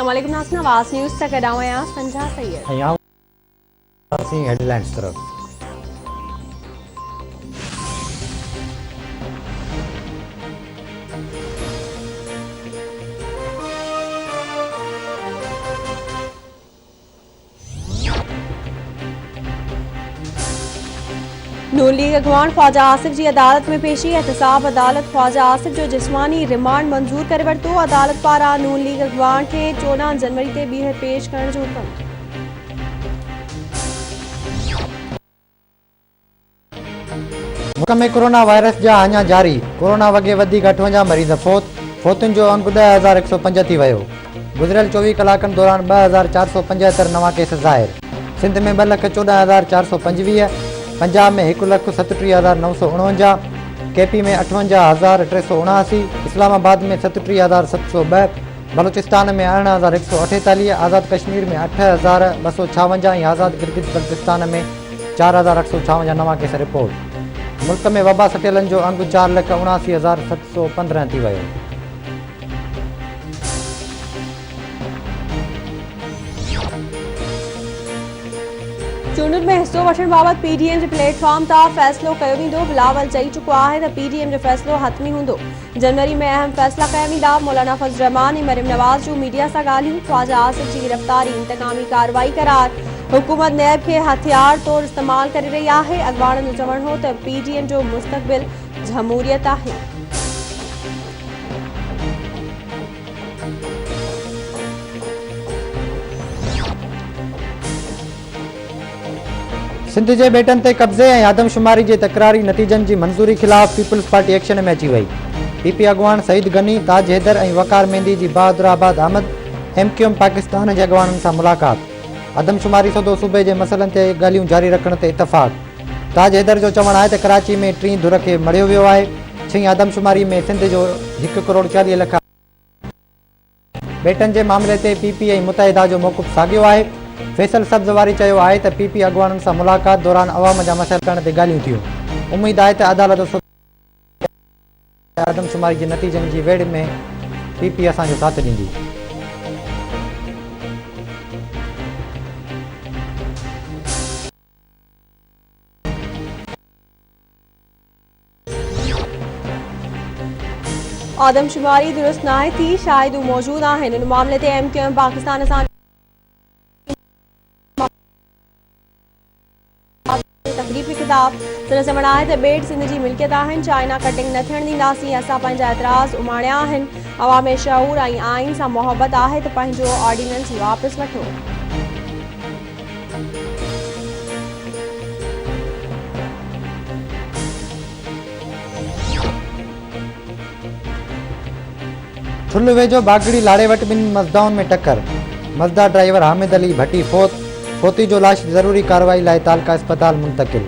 अस्सलामुअलैकुम नाज़रीन, आवाज़ न्यूज़ तक आया संझा सैयद। हेडलाइंस तरफ नून लीग अगवान ख्वाजा आसिफ की अदालत में पेशी। एहतसाब अदालत ख्वाजा आसिफ जो जिस्मानी रिमांड मंजूर करे वरितो। अदालत पारां नून लीग अगवान के 14 जनवरी ते बीहर पेश करण जो हुक्म। मुल्क में कोरोना वायरस जा अञा जारी। कोरोना वगे 58 मरीज़ फोतुन जो अंक 10,105 थी वियो। गुज़िरियल 24 कलाकनि दौरान 2,475 नवां केस ज़ाहिर। सिंध में 2,14,425, पंजाब में 1,37,949, केपी में 58,379, इस्लामाबाद में 37,702, बलूचिस्तान में 18,148, आज़ाद कश्मीर में 8,256 ऐं आज़ाद गिलगित बल्तिस्तान में 4,856 नवां केस रिपोर्ट। मुल्क में वबा सटियलनि जो अंग 4,79,715 थी वियो। चूंडुनि में हिस्सो वठण बाबति पीडीएम के प्लेटफॉर्म तां फ़ैसिलो कयो वेंदो। बिलावल चई चुको आहे त पीडीएम जो फ़ैसिलो हतमी हूंदो। जनवरी में अहम फ़ैसिला कया वेंदा। मौलाना फज़ल रहमान ऐं मरियम नवाज़ जूं मीडिया सां ॻाल्हियूं। ख्वाजा आसिफ की गिरफ़्तारी इंतकामी कार्रवाई करार। हुकूमत नैब के हथियार तौर इस्तेमाल करे रही आहे। अॻवाणनि जो चवणु हो त पीडीएम जो मुस्तक़बिल जमहूरियत आहे। सिंध के बेटन ते कब्ज़े ऐं आदमशुमारी के तकरारी नतीजन की मंजूरी खिलाफ पीपल्स पार्टी एक्शन में अची वही। पीपी अगवान सईद गनी, ताज हैदर और वकार मेहंदी की बहादुराबाद आमद। एमक्यूएम पाकिस्तान के अगवानन से मुलाकात। आदमशुमारी सदो सूबे के मसलन ते ॻाल्हियूं जारी रखण ते इतफ़ाक़। ताज हैदर जो चवण है कराची में 3 धुर के मरियो वियो है। 6 आदमशुमारी में सिंध जो 1,40,00,000 बेटन के मामले ते पीपीआई मुतहिदा जो मौक़िफ़ साॻियो है। फैसल सब्ज़वारी चयो आहे त पीपी अगवानन से मुलाकात दौरान अवाम जा मसइला करण ते ॻाल्हियूं थियूं। उम्मीद है त अदालत आदमशुमारी के नतीजन की वेड़ में पीपी असांजो साथ ॾींदी। आदमशुमारी दुरुस्त नाहे थी, शायद मौजूद आहिनि। इन मामले ते एमक्यूएम पाकिस्तान सां तकरीबी खिताब संदसि चवण आहे त बेट सिंध जी मिल्कियत आहिनि। चाइना कटिंग न थियण ॾींदासीं। असां पंहिंजा एतिराज़ उमाणिया आहिनि। अवाम में शऊर ऐं आइन सां मोहबत आहे त पंहिंजो ऑर्डिनेंस वापसि वठो। ठुल वेझो बागड़ी लाड़े वट बिन मज़दाउनि में टक्कर। मज़दा ड्राइवर हामिद अली भट्टी फोती जो लाश ज़रूरी कार्रवाई लाइ तालका अस्पताल मुंतकिल।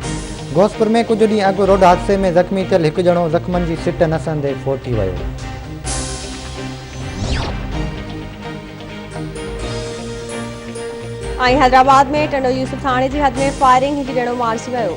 घोसपुर में कुछ ॾींहं अॻु रोड हादसे में ज़ख़्मी थियल हिकु ॼणो ज़ख़्मनि जी सिट नसंदे फोत थी वियो। हैदराबाद में टंडो यूसुफ थाने की हद में फायरिंग, हिकु ॼणो मारिजी वियो।